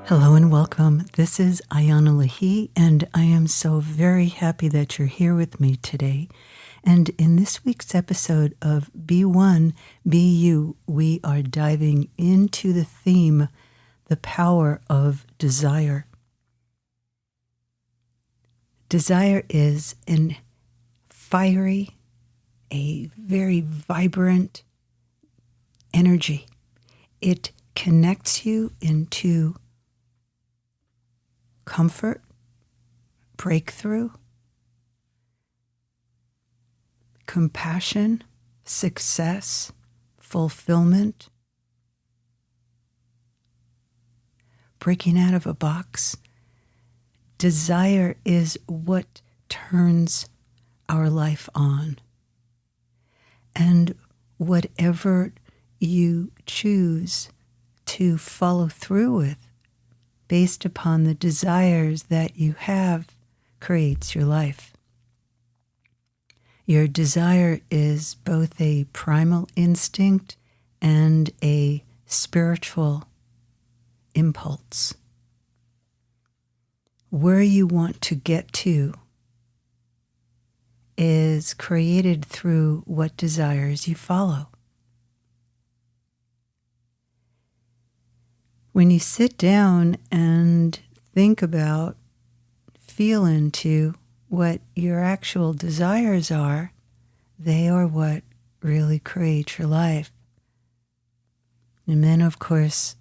Hello and welcome. This is Ayana Lahi, and I am so very happy that you're here with me today. And in this week's episode of Be One, Be You, we are diving into the theme, the power of desire. Desire is a very vibrant energy. It connects you into comfort, breakthrough, compassion, success, fulfillment, breaking out of a box. Desire is what turns our life on. And whatever you choose to follow through with, based upon the desires that you have, creates your life. Your desire is both a primal instinct and a spiritual impulse. Where you want to get to is created through what desires you follow. When you sit down and think about, feel into what your actual desires are, they are what really create your life. And then, of course,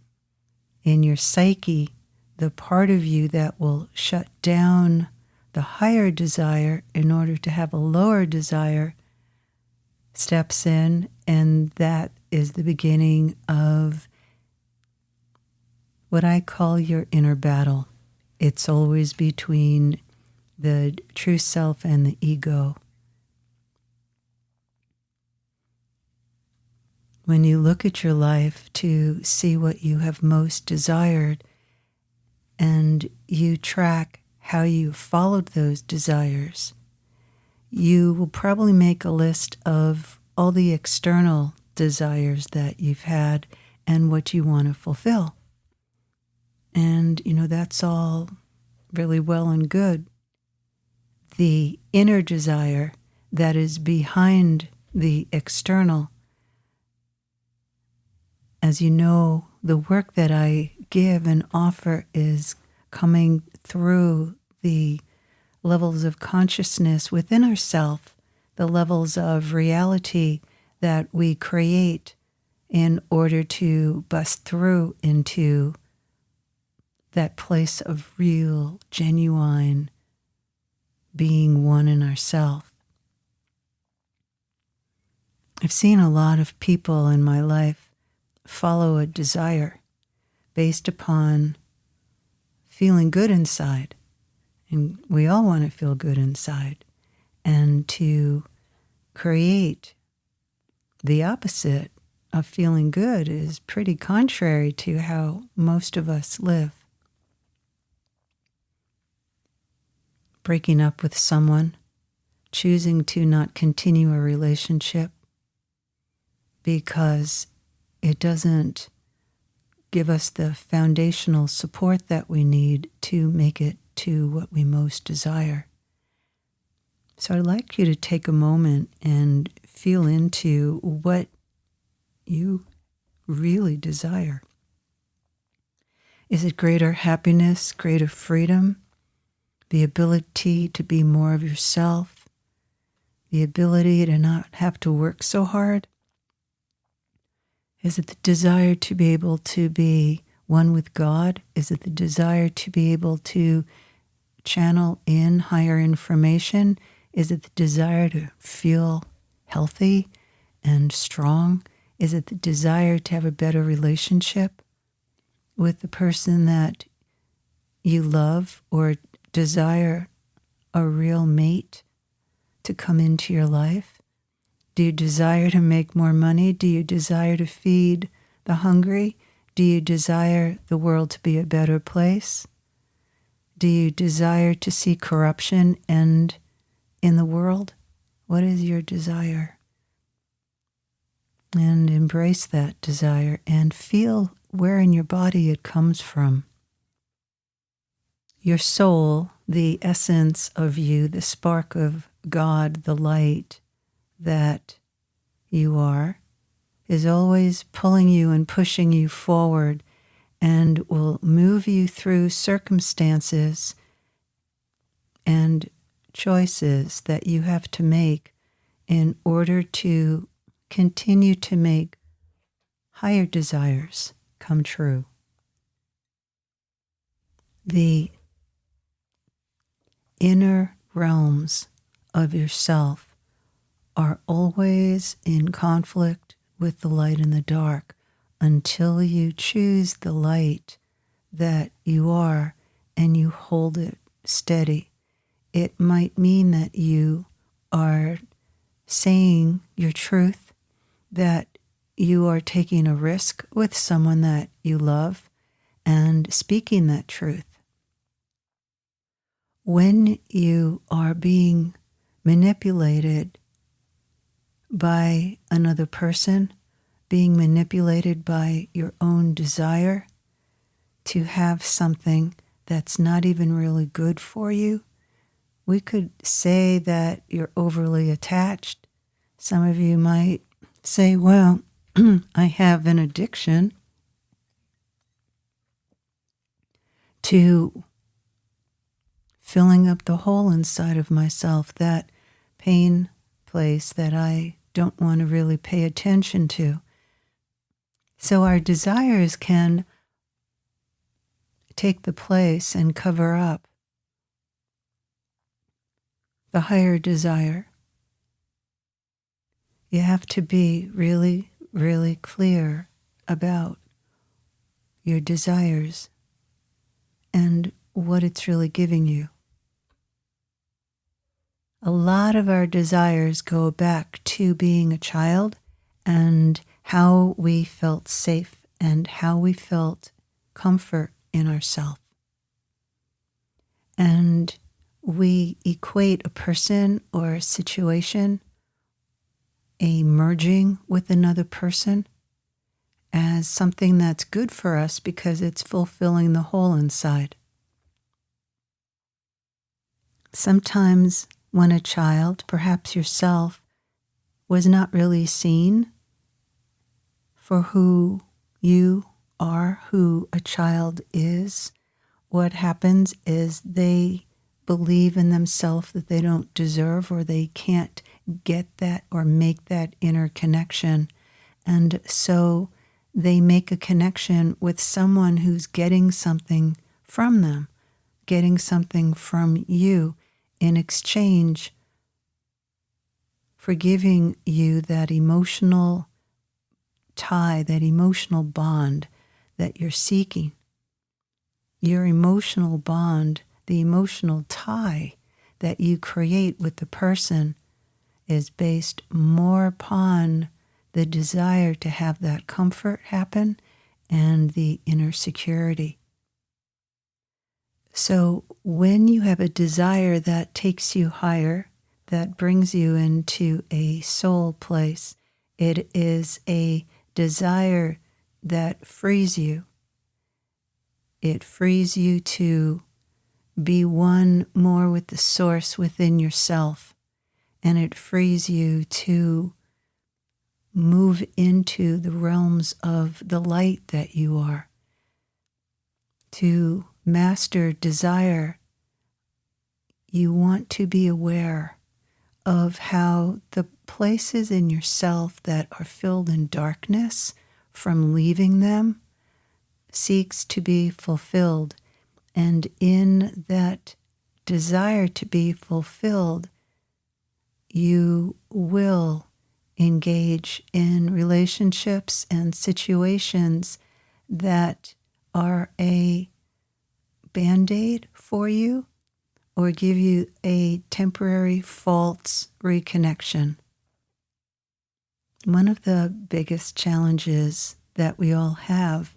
in your psyche, the part of you that will shut down the higher desire in order to have a lower desire steps in, and that is the beginning of what I call your inner battle. It's always between the true self and the ego. When you look at your life to see what you have most desired, and you track how you followed those desires, you will probably make a list of all the external desires that you've had and what you want to fulfill. And, that's all really well and good. The inner desire that is behind the external, as you know, the work that I give and offer is coming through the levels of consciousness within ourselves, the levels of reality that we create in order to bust through into that place of real, genuine being one in ourselves. I've seen a lot of people in my life follow a desire based upon feeling good inside. And we all want to feel good inside. And to create the opposite of feeling good is pretty contrary to how most of us live. Breaking up with someone, choosing to not continue a relationship because it doesn't give us the foundational support that we need to make it to what we most desire. So I'd like you to take a moment and feel into what you really desire. Is it greater happiness, greater freedom? The ability to be more of yourself, the ability to not have to work so hard? Is it the desire to be able to be one with God? Is it the desire to be able to channel in higher information? Is it the desire to feel healthy and strong? Is it the desire to have a better relationship with the person that you love, or desire a real mate to come into your life? Do you desire to make more money? Do you desire to feed the hungry? Do you desire the world to be a better place? Do you desire to see corruption end in the world? What is your desire? And embrace that desire and feel where in your body it comes from. your soul, the essence of you, the spark of God, the light that you are, is always pulling you and pushing you forward and will move you through circumstances and choices that you have to make in order to continue to make higher desires come true. The inner realms of yourself are always in conflict with the light and the dark until you choose the light that you are and you hold it steady. It might mean that you are saying your truth, that you are taking a risk with someone that you love and speaking that truth. When you are being manipulated by another person, being manipulated by your own desire to have something that's not even really good for you, we could say that you're overly attached. Some of you might say, well, I have an addiction to filling up the hole inside of myself, that pain place that I don't want to really pay attention to. So our desires can take the place and cover up the higher desire. You have to be really, really clear about your desires and what it's really giving you. A lot of our desires go back to being a child and how we felt safe and how we felt comfort in ourselves. And we equate a person or a situation, a merging with another person, as something that's good for us because it's fulfilling the hole inside. Sometimes when a child, perhaps yourself, was not really seen for who you are, who a child is, what happens is they believe in themselves that they don't deserve or they can't get that or make that inner connection. And so they make a connection with someone who's getting something from them, getting something from you in exchange for giving you that emotional tie, that emotional bond that you're seeking. Your emotional bond, the emotional tie that you create with the person is based more upon the desire to have that comfort happen and the inner security. So when you have a desire that takes you higher, that brings you into a soul place, it is a desire that frees you. It frees you to be one more with the source within yourself, and it frees you to move into the realms of the light that you are. To master desire, you want to be aware of how the places in yourself that are filled in darkness from leaving them seeks to be fulfilled. And in that desire to be fulfilled, you will engage in relationships and situations that are a band-aid for you or give you a temporary false reconnection. One of the biggest challenges that we all have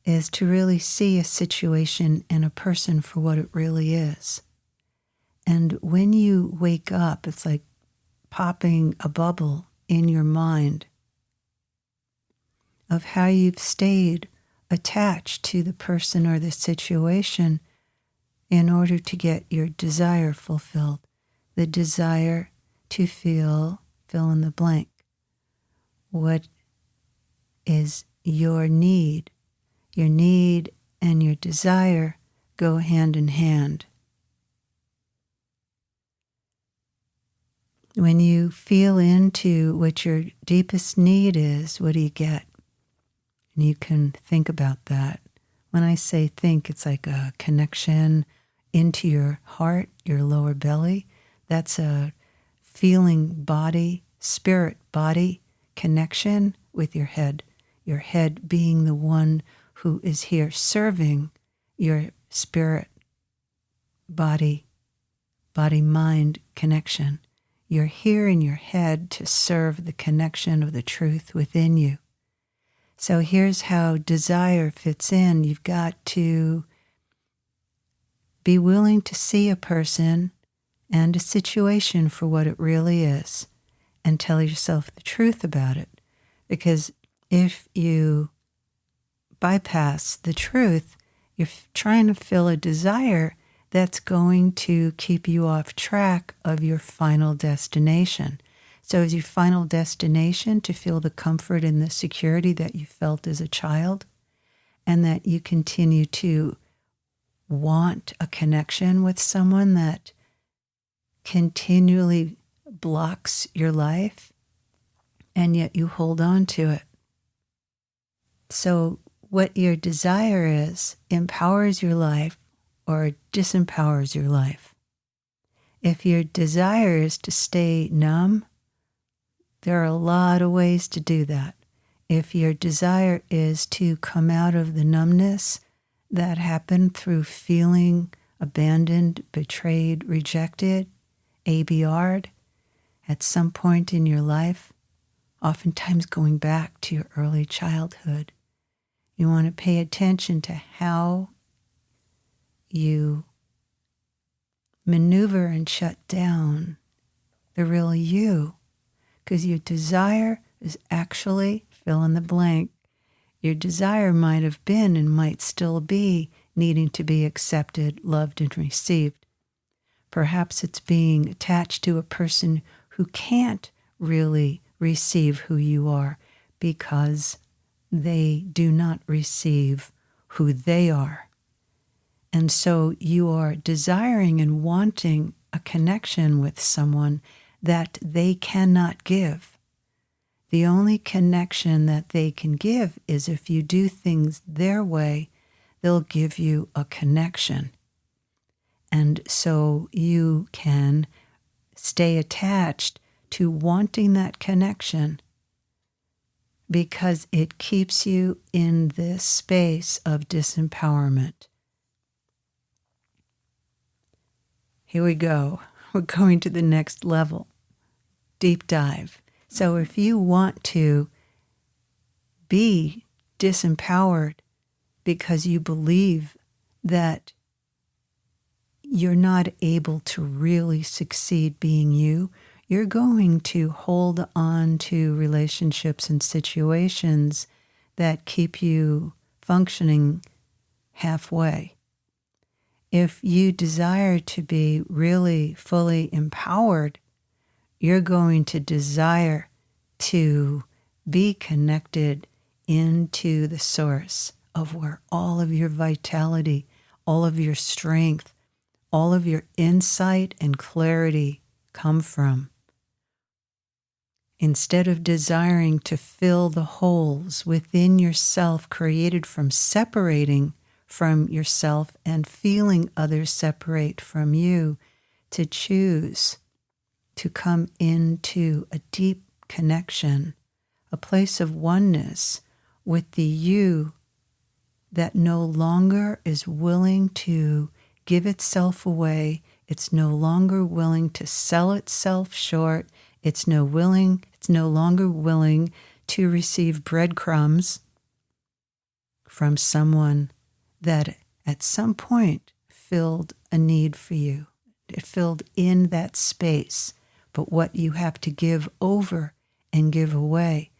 is to really see a situation and a person for what it really is. And when you wake up, it's like popping a bubble in your mind of how you've stayed attached to the person or the situation in order to get your desire fulfilled. The desire to fill in the blank. What is your need? Your need and your desire go hand in hand. When you feel into what your deepest need is, what do you get? And you can think about that. When I say think, it's like a connection into your heart, your lower belly. That's a feeling body, spirit body connection with your head being the one who is here serving your spirit body mind connection. You're here in your head to serve the connection of the truth within you. So here's how desire fits in. You've got to be willing to see a person and a situation for what it really is and tell yourself the truth about it. Because if you bypass the truth, you're trying to fill a desire that's going to keep you off track of your final destination. So is your final destination to feel the comfort and the security that you felt as a child, and that you continue to want a connection with someone that continually blocks your life, and yet you hold on to it? So what your desire is empowers your life or disempowers your life. If your desire is to stay numb, there are a lot of ways to do that. If your desire is to come out of the numbness that happened through feeling abandoned, betrayed, rejected, ABR'd at some point in your life, oftentimes going back to your early childhood, you want to pay attention to how you maneuver and shut down the real you, because your desire is actually fill in the blank. Your desire might have been and might still be needing to be accepted, loved, and received. Perhaps it's being attached to a person who can't really receive who you are because they do not receive who they are. And so you are desiring and wanting a connection with someone that they cannot give. The only connection that they can give is if you do things their way, they'll give you a connection. And so you can stay attached to wanting that connection because it keeps you in this space of disempowerment. Here we go. We're going to the next level. Deep dive. So if you want to be disempowered because you believe that you're not able to really succeed being you, you're going to hold on to relationships and situations that keep you functioning halfway. If you desire to be really fully empowered, you're going to desire to be connected into the source of where all of your vitality, all of your strength, all of your insight and clarity come from. Instead of desiring to fill the holes within yourself created from separating from yourself and feeling others separate from you, to choose to come into a deep connection, a place of oneness with the you that no longer is willing to give itself away. It's no longer willing to sell itself short. It's no longer willing to receive breadcrumbs from someone that at some point filled a need for you. It filled in that space. But what you have to give over and give away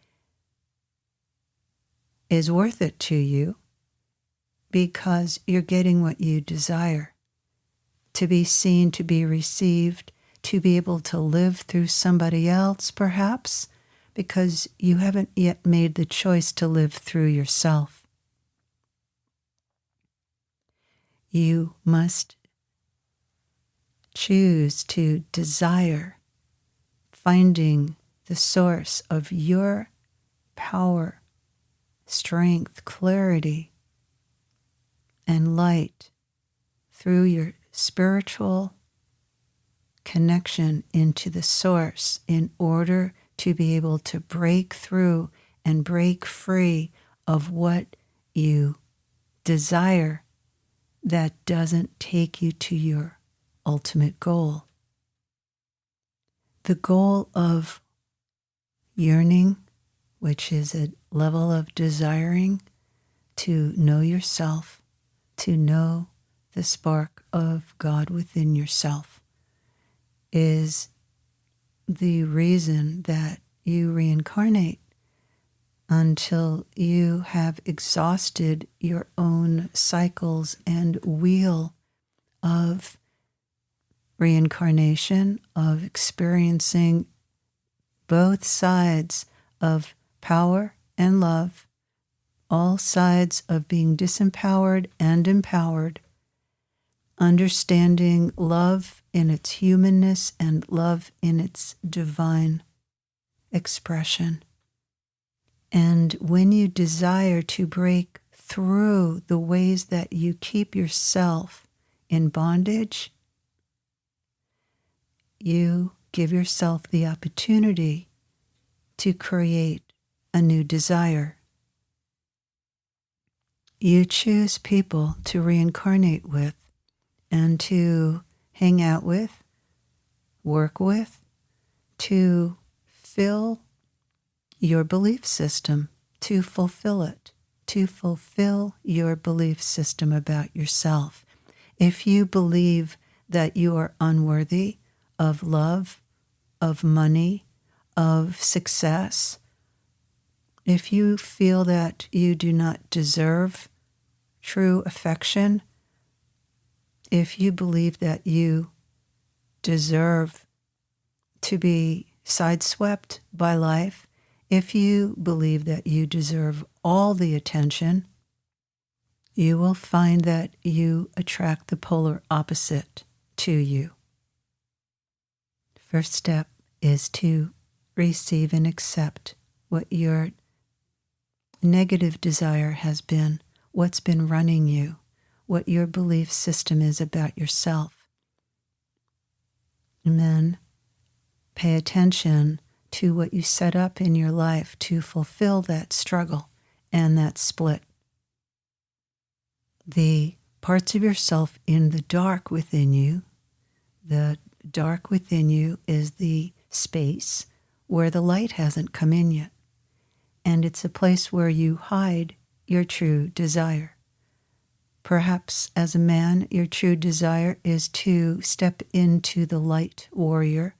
is worth it to you because you're getting what you desire. to be seen, to be received, to be able to live through somebody else, perhaps, because you haven't yet made the choice to live through yourself. You must choose to desire finding the source of your power, strength, clarity, and light through your spiritual connection into the source in order to be able to break through and break free of what you desire that doesn't take you to your ultimate goal. The goal of yearning, which is a level of desiring to know yourself, to know the spark of God within yourself, is the reason that you reincarnate until you have exhausted your own cycles and wheel of reincarnation, of experiencing both sides of power and love, all sides of being disempowered and empowered, understanding love in its humanness and love in its divine expression. And when you desire to break through the ways that you keep yourself in bondage, you give yourself the opportunity to create a new desire. You choose people to reincarnate with and to hang out with, work with, to fill your belief system, to fulfill it, to fulfill your belief system about yourself. If you believe that you are unworthy of love, of money, of success, if you feel that you do not deserve true affection, if you believe that you deserve to be sideswept by life, if you believe that you deserve all the attention, you will find that you attract the polar opposite to you. First step is to receive and accept what your negative desire has been, what's been running you, what your belief system is about yourself. And then pay attention to what you set up in your life to fulfill that struggle and that split. The parts of yourself in the dark within you, the dark within you is the space where the light hasn't come in yet. And it's a place where you hide your true desire. Perhaps as a man, your true desire is to step into the light warrior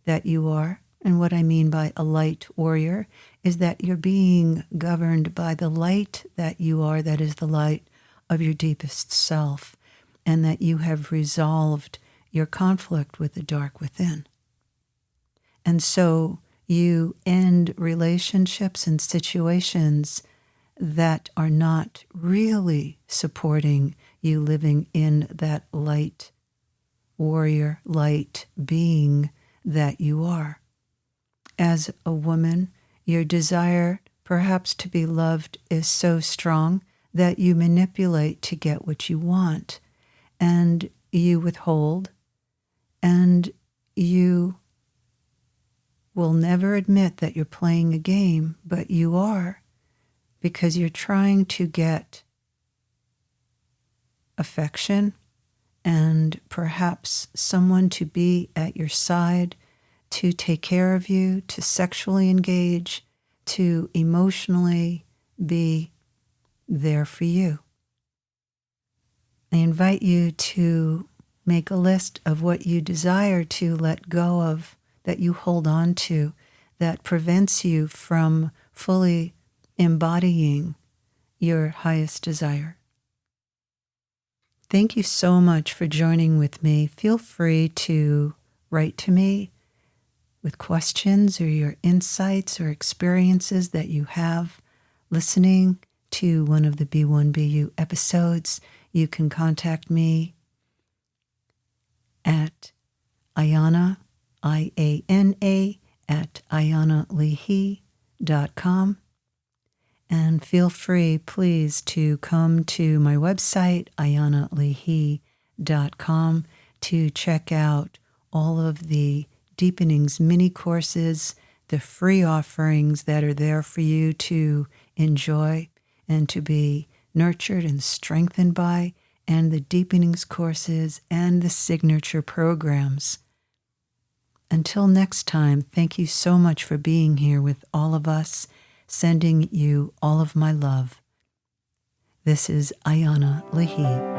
that you are. And what I mean by a light warrior is that you're being governed by the light that you are, that is the light of your deepest self, and that you have resolved your conflict with the dark within. And so you end relationships and situations that are not really supporting you living in that light warrior, light being that you are. As a woman, your desire perhaps to be loved is so strong that you manipulate to get what you want, and you withhold, and you will never admit that you're playing a game, but you are, because you're trying to get affection and perhaps someone to be at your side, to take care of you, to sexually engage, to emotionally be there for you. I invite you to make a list of what you desire to let go of, that you hold on to, that prevents you from fully embodying your highest desire. Thank you so much for joining with me. Feel free to write to me with questions or your insights or experiences that you have listening to one of the B1BU episodes. You can contact me at Iana, IANA, at IanaLeahy.com. And feel free, please, to come to my website, IanaLeahy.com, to check out all of the Deepenings mini courses, the free offerings that are there for you to enjoy and to be nurtured and strengthened by, and the Deepenings courses and the signature programs. Until next time, thank you so much for being here with all of us, sending you all of my love. This is Iana Leahy.